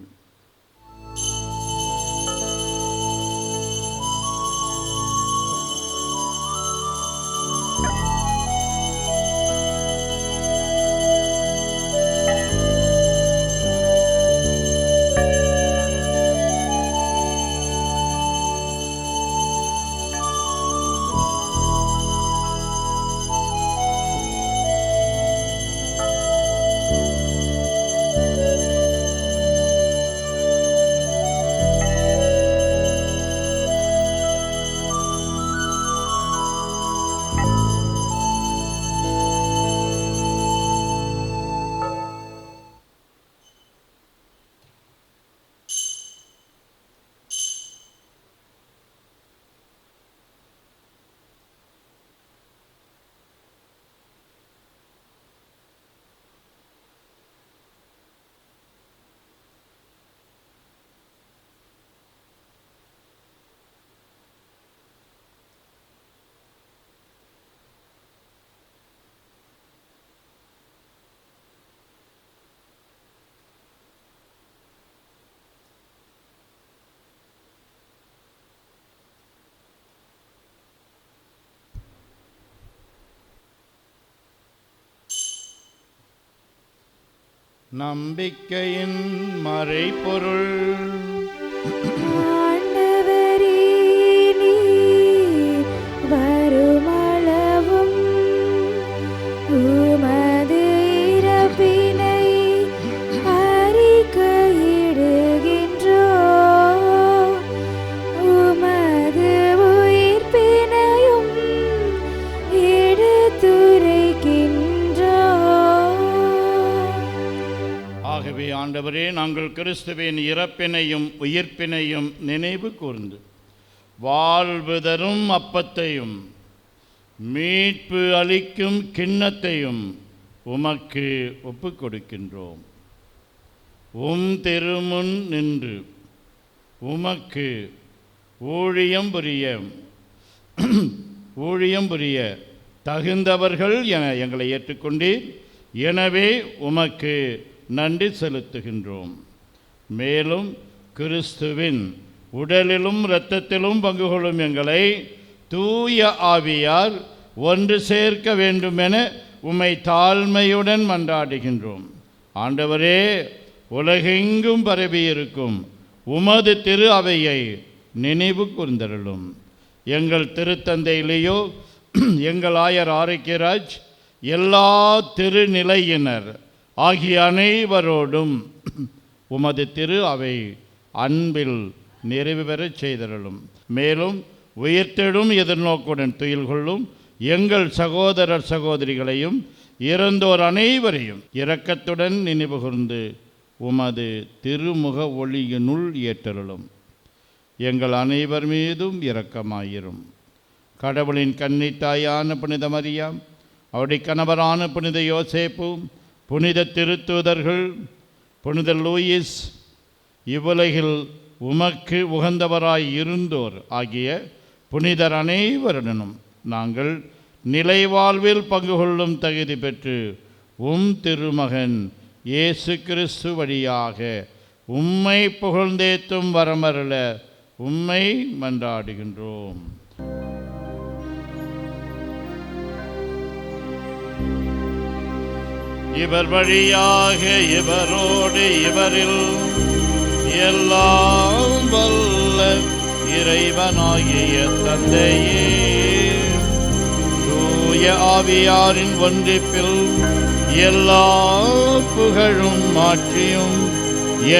Speaker 3: நம்பிக்கையின் மறைபொருள்.
Speaker 2: ஆண்டவரே, நீர் வருமளவும் உமது இறப்பினை அறிக்கையிடுகின்றோம், உமது உயிர்ப்பினையும் எடுத்துரைக்கின்றோம்.
Speaker 3: ஆகவே ஆண்டவரே, நாங்கள் கிறிஸ்துவின் இறப்பினையும் உயிர்ப்பினையும் நினைவு கூர்ந்து வாழ்வு தரும் அப்பத்தையும் மீட்பு அளிக்கும் கிண்ணத்தையும் உமக்கு ஒப்புக் கொடுக்கின்றோம். திருமுன் நின்று உமக்கு ஊழியம் புரிய தகுந்தவர்கள் என எங்களை ஏற்றுக்கொண்டீர். எனவே உமக்கு நன்றி செலுத்துகின்றோம். மேலும் கிறிஸ்துவின் உடலிலும் இரத்தத்திலும் பங்கு கொள்ளும் எங்களை தூய ஆவியார் ஒன்று சேர்க்க வேண்டுமென உம்மை தாழ்மையுடன் மன்றாடுகின்றோம். ஆண்டவரே, உலகெங்கும் பரவியிருக்கும் உமது திரு அவையை நினைவு கூர்ந்தருளும். எங்கள் திருத்தந்தை லியோ, எங்கள் ஆயர் ஆரோக்கியராஜ், எல்லா திருநிலையினர் ஆகிய அனைவரோடும் உமது திரு அவை அன்பில் நிறைவு பெறச் செய்தருளும். மேலும் உயிர்த்தெழும் எதிர்நோக்குடன் துயில் கொள்ளும் எங்கள் சகோதரர் சகோதரிகளையும் இறந்தோர் அனைவரையும் இரக்கத்துடன் நினைவு கூர்ந்து உமது திருமுக ஒளியினுள் ஏற்றருளும். எங்கள் அனைவர் மீதும் இரக்கமாயிரும். கடவுளின் கன்னித்தாயான புனித மரியாம், அவருடைய கணவரான புனித யோசேப்பு, புனித திருத்தூதர்கள், புனித லூயிஸ், இவ்வுலகில் உமக்கு உகந்தவராய் இருந்தோர் ஆகிய புனிதர் அனைவருடனும் நாங்கள் நிலைவாழ்வில் பங்கு கொள்ளும் தகுதி பெற்று திருமகன் இயேசு கிறிஸ்து வழியாக உம்மை புகழ்ந்தேத்தும் வரமருள உம்மை மன்றாடுகின்றோம். இவர் வழியாக இவரோடு இவரில் எல்லாம் வல்ல இறைவனாகிய தந்தையே, தூய ஆவியாரின் ஒன்றிப்பில் எல்லா புகழும் மாற்றியும்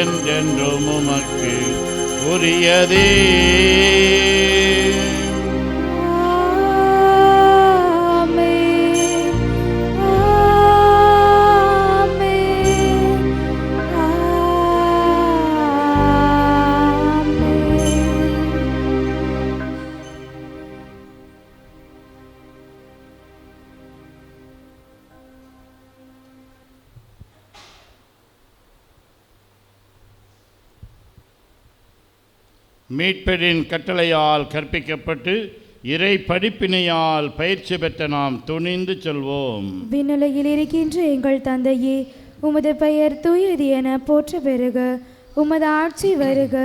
Speaker 3: என்றென்றும் உமக்கு உரியதே. மீட்பரின் கட்டளையால் கற்பிக்கப்பட்டு இறை படிப்பினையால் பயிற்சி பெற்ற நாம் துணிந்து செல்வோம்.
Speaker 2: விண்ணுலகில் இருக்கின்ற எங்கள் தந்தையே, உமது பெயர் தூயது என போற்ற பெறுக. உமது ஆட்சி வருக.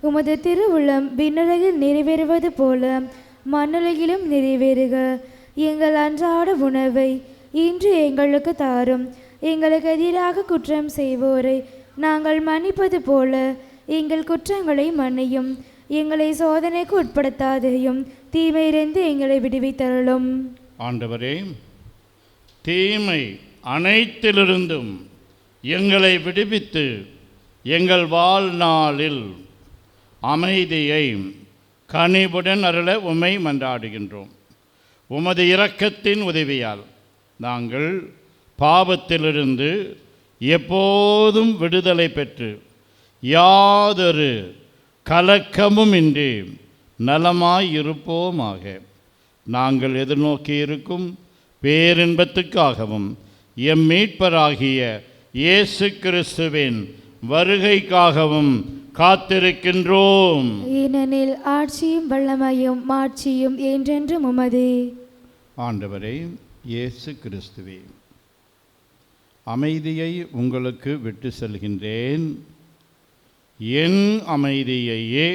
Speaker 2: உமது திருவுளம் விண்ணுலகில் நிறைவேறுவது போல மண்ணுலகிலும் நிறைவேறுக. எங்கள் அன்றாட உணவை இன்று எங்களுக்கு தாரும். எங்களுக்கு எதிராக குற்றம் செய்வோரை நாங்கள் மன்னிப்பது போல எங்கள் குற்றங்களை மன்னியும். எங்களை சோதனைக்கு உட்படுத்தாதையும், தீமையிலிருந்து எங்களை விடுவித்தருளும்.
Speaker 3: ஆண்டவரே, தீமை அனைத்திலிருந்தும் எங்களை விடுவித்து எங்கள் வாழ்நாளில் அமைதியை கனிவுடன் அருள உம்மை மன்றாடுகின்றோம். உமது இரக்கத்தின் உதவியால் நாங்கள் பாவத்திலிருந்து எப்போதும் விடுதலை பெற்று யாதொரு கலக்கமும் இன்றி நலமாயிருப்போமாக. நாங்கள் எதிர்நோக்கி இருக்கும் பேரின்பத்துக்காகவும் எம் மீட்பராகிய இயேசு கிறிஸ்துவின் வருகைக்காகவும் காத்திருக்கின்றோம்.
Speaker 2: ஏனெனில் ஆட்சியும் வல்லமையும் மாட்சியும் என்றென்றும் உமதே.
Speaker 3: ஆண்டவரே இயேசு கிறிஸ்துவே, அமைதியை உங்களுக்கு விட்டு செல்கின்றேன், என் அமைதியையே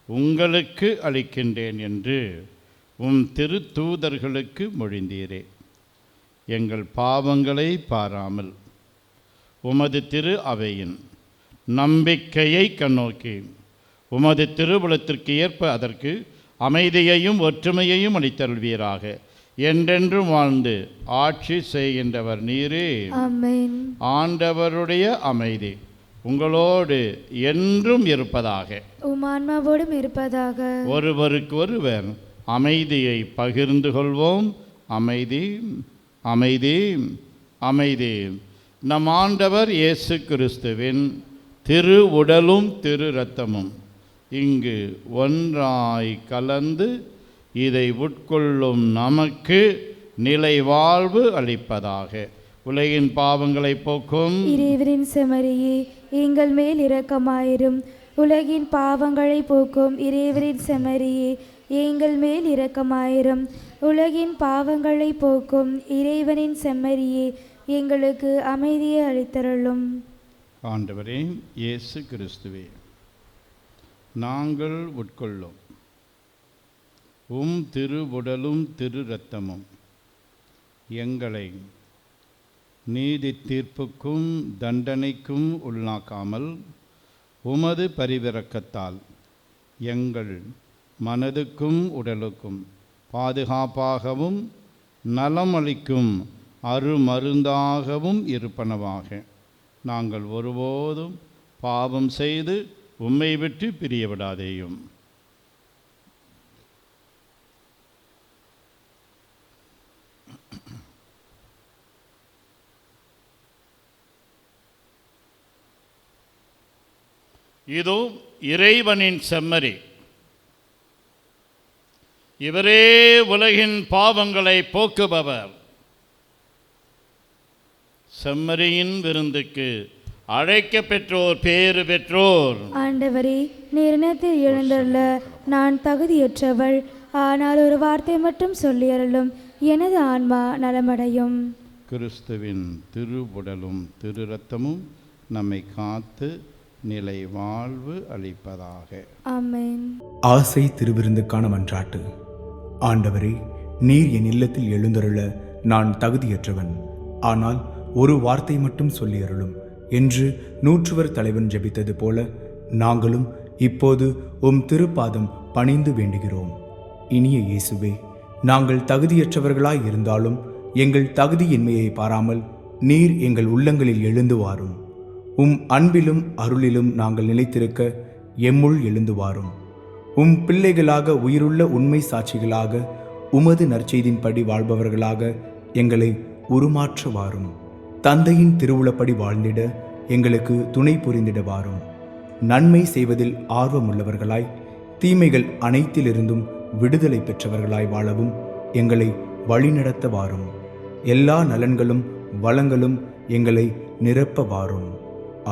Speaker 3: உங்களுக்கு அளிக்கின்றேன் என்று திரு தூதர்களுக்கு மொழிந்தீரே. எங்கள் பாவங்களை பாராமல் உமது திரு அவையின் நம்பிக்கையை கண்ணோக்கி உமது திருவுளத்திற்கு ஏற்ப அதற்கு அமைதியையும் ஒற்றுமையையும் அளித்தருள்வீராக. என்றென்றும் வாழ்ந்து ஆட்சி செய்கின்றவர் நீரே.
Speaker 2: ஆமென்.
Speaker 3: ஆண்டவருடைய அமைதி உங்களோடு என்றும் இருப்பதாக.
Speaker 2: உம் ஆன்மாவோடும் இருப்பதாக.
Speaker 3: ஒருவருக்கு ஒருவர் அமைதியை பகிர்ந்து கொள்வோம். அமைதி, அமைதி, அமைதி. நம் ஆண்டவர் இயேசு கிறிஸ்துவின் திரு உடலும் திரு இரத்தமும் இங்கு ஒன்றாய் கலந்து இதை உட்கொள்ளும் நமக்கு நிலை வாழ்வு அளிப்பதாக. உலகின் பாவங்களை போக்கும்
Speaker 2: இறைவரின் செம்மறியே, எங்கள் மேல் இரக்கமாயிரும். உலகின் பாவங்களை போக்கும் இறைவரின் செம்மறியே, எங்கள் மேல் இரக்கமாயிரும். உலகின் பாவங்களை போக்கும் இறைவனின் செம்மறியே, எங்களுக்கு அமைதியை அளித்தருளும்.
Speaker 3: ஆண்டவரே இயேசு கிறிஸ்துவே, நாங்கள் உட்கொள்ளும் திரு உடலும் திரு இரத்தமும் எங்களை நீதி தீர்ப்புக்கும் தண்டனைக்கும் உள்ளாக்காமல் உமது பரிவிரக்கத்தால் எங்கள் மனதுக்கும் உடலுக்கும் பாதுகாப்பாகவும் நலமளிக்கும் அருமருந்தாகவும் இருப்பனவாக. நாங்கள் ஒருபோதும் பாவம் செய்து உம்மை விட்டு பிரியவிடாதேயும். இதோ இறைவனின் செம்மறி, இவரே உலகின் பாவங்களை போக்குபவர். செம்மறியின் விருந்துக்கு அழைக்க பெற்றோர் பேறு பெற்றோர்.
Speaker 2: ஆண்டவரே, நேரத்தில் எழுந்துள்ள நான் தகுதியற்றவள், ஆனால் ஒரு வார்த்தை மட்டும் சொல்லியருளும், எனது ஆன்மா நலமடையும்.
Speaker 3: கிறிஸ்துவின் திருவுடலும் திரு இரத்தமும் நம்மை காத்து நிலை வாழ்வு அளிப்பதாக.
Speaker 2: ஆமென்.
Speaker 5: ஆசை திருவிருந்துக்கான மன்றாட்டு. ஆண்டவரே, நீர் என் இல்லத்தில் எழுந்தருள நான் தகுதியற்றவன். ஆனால் ஒரு வார்த்தை மட்டும் சொல்லியருளும் என்று நூற்றுவர் தலைவன் ஜெபித்தது போல நாங்களும் இப்போது உம் திருப்பாதம் பணிந்து வேண்டுகிறோம். இனிய இயேசுவே, நாங்கள் தகுதியற்றவர்களாய் இருந்தாலும் எங்கள் தகுதியின்மையை பாராமல் நீர் எங்கள் உள்ளங்களில் எழுந்து வாரும். உம் அன்பிலும் அருளிலும் நாங்கள் நிலைத்திருக்க எம்முள் எழுந்து வாரும். உம் பிள்ளைகளாக உயிருள்ள உண்மை சாட்சிகளாக உமது நற்செய்தின்படி வாழ்பவர்களாக எங்களை உருமாற்ற வாரும். தந்தையின் திருவுளப்படி வாழ்ந்திட எங்களுக்கு துணை புரிந்திட வாரும். நன்மை செய்வதில் ஆர்வமுள்ளவர்களாய் தீமைகள் அனைத்திலிருந்தும் விடுதலை பெற்றவர்களாய் வாழவும் எங்களை வழிநடத்த வாரும். எல்லா நலன்களும் வளங்களும் எங்களை நிரப்ப வாரும்.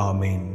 Speaker 5: ஆமேன்.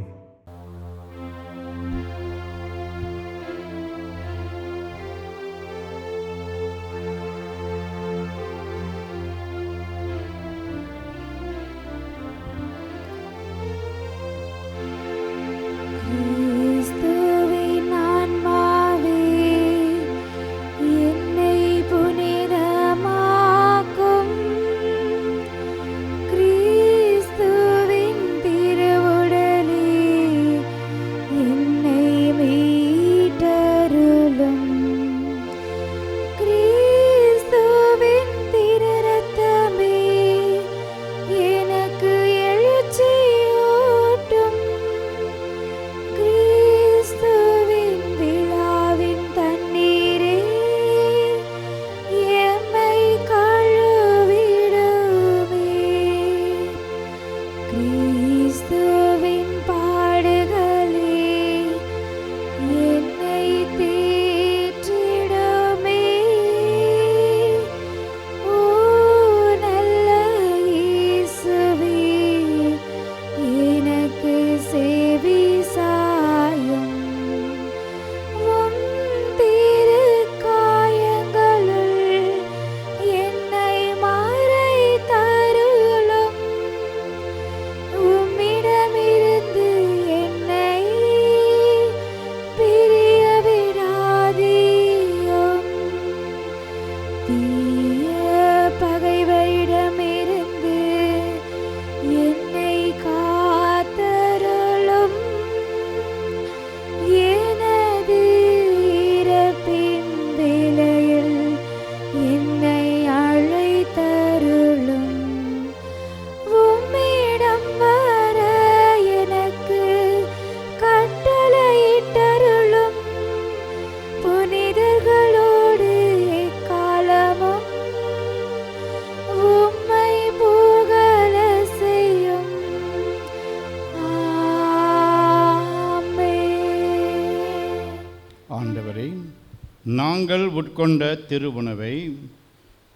Speaker 3: நாங்கள் உட்கொண்ட திருவுணவை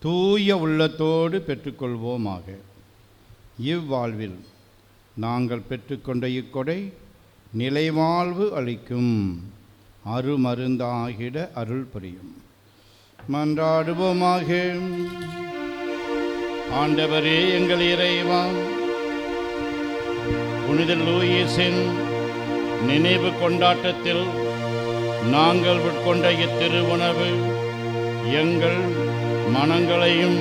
Speaker 3: தூய உள்ளத்தோடு பெற்றுக்கொள்வோமாக. இவ்வாழ்வில் நாங்கள் பெற்றுக்கொண்ட இக்கொடை நிலைவாழ்வு அளிக்கும் அருமருந்தாகிட அருள் புரியும். மன்றாடுவோமாக. ஆண்டவரே எங்கள் இறைவா, புனித லூயிஸின் நினைவு கொண்டாட்டத்தில் நாங்கள் உட்கொண்ட இத்திருவுணவு எங்கள் மனங்களையும்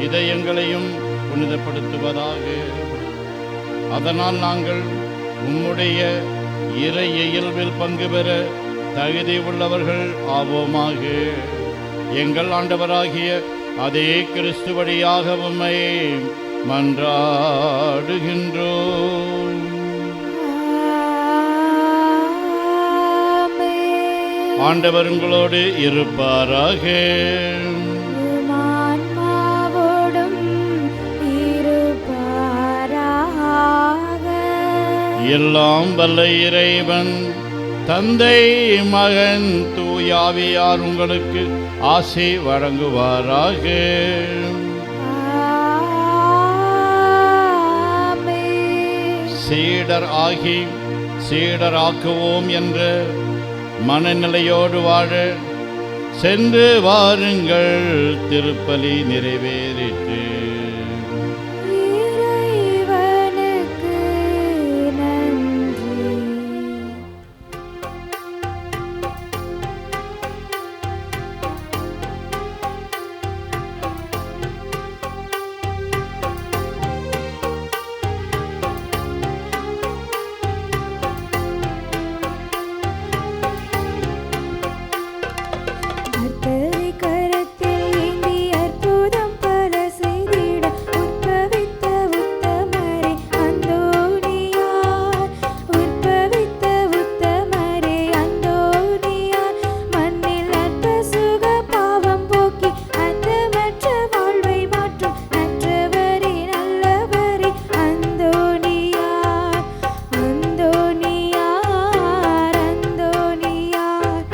Speaker 3: இதயங்களையும் புனிதப்படுத்துவதாக. அதனால் நாங்கள் உம்முடைய இறை இயல்பில் பங்கு பெற தகுதி உள்ளவர்கள் ஆவோமாக. எங்கள் ஆண்டவராகிய அதே கிறிஸ்து வழியாக உம்மை மன்றாடுகின்றோம். ஆண்டவர் உங்களோடு இருப்பாராக. எல்லாம் வல்ல இறைவன் தந்தை மகன் தூயாவியார் உங்களுக்கு ஆசி வழங்குவாராக. சீடர் ஆகி சீடராக்குவோம் என்ற மனநிலையோடு வாழ சென்று வாருங்கள், திருப்பலி நிறைவேறிற்று.
Speaker 2: இறைவனுக்கு நன்றி. கர்த்தரை கரத்தில் ஏந்தி அற்புதம் பல செய்திட உற்பவித்த உத்தமரே அந்தோனியார். உற்பவித்த உத்தமரே அந்தோனியார். மண்ணில் அற்ப சுக பாவம் போக்கி அந்தமற்ற வாழ்வை மாற்றும் நற்றவரே நல்லவரே அந்தோனியார். அந்தோனியார், அந்தோனியார்.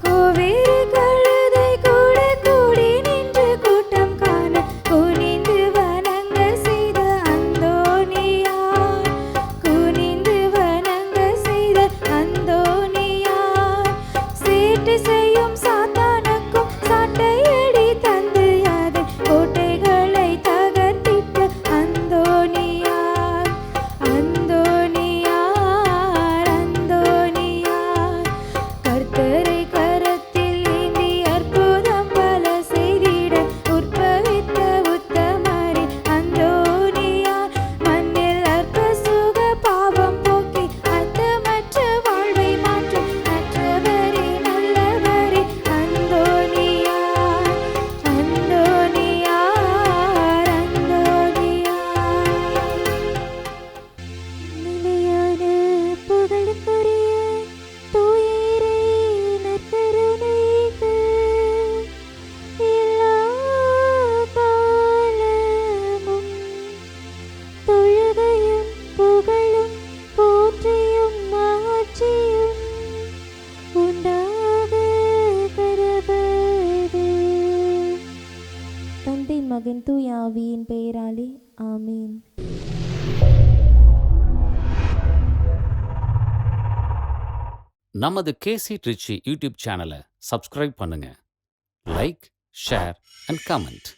Speaker 2: கோவேறு கழுதை கூட கூடி நின்று கூட்டம் காண குனிந்து வணங்க செய்த அந்தோனியார். குனிந்து வணங்க செய்த அந்தோனியார். சேட்டு செய்யும் சாத்தானுக்கும் சாட்டையடி தந்து அதன் கோட்டைகளை தகர்த்திட்ட அந்தோனியார். அந்தோனியார், அந்தோனியார். கர்த்தரை கரத்தில் ஏந்தி அற்புதம் பல செய்திட உற்பவித்த உத்தமரே அந்தோனியார். மண்ணில் அற்ப சுக பாவம் போக்கி அர்த்தமற்ற வாழ்வை மாற்றும் நற்றவரே நல்லவரே அந்தோனியார். அந்தோனியார், அந்தோனியார். நிலையான புகழுக்குரிய தூயரே நற்கருணைக்கு எல்லா காலமும் தொழுகையும் புகழும் போற்றியும் மாட்சியும் உண்டாக கடவது. தந்தை மகன் தூய ஆவியின் பெயராலே ஆமீன்.
Speaker 1: நமது கேசி ட்ரிச்சி யூடியூப் சேனலை சப்ஸ்கிரைப் பண்ணுங்க. Like, share and comment.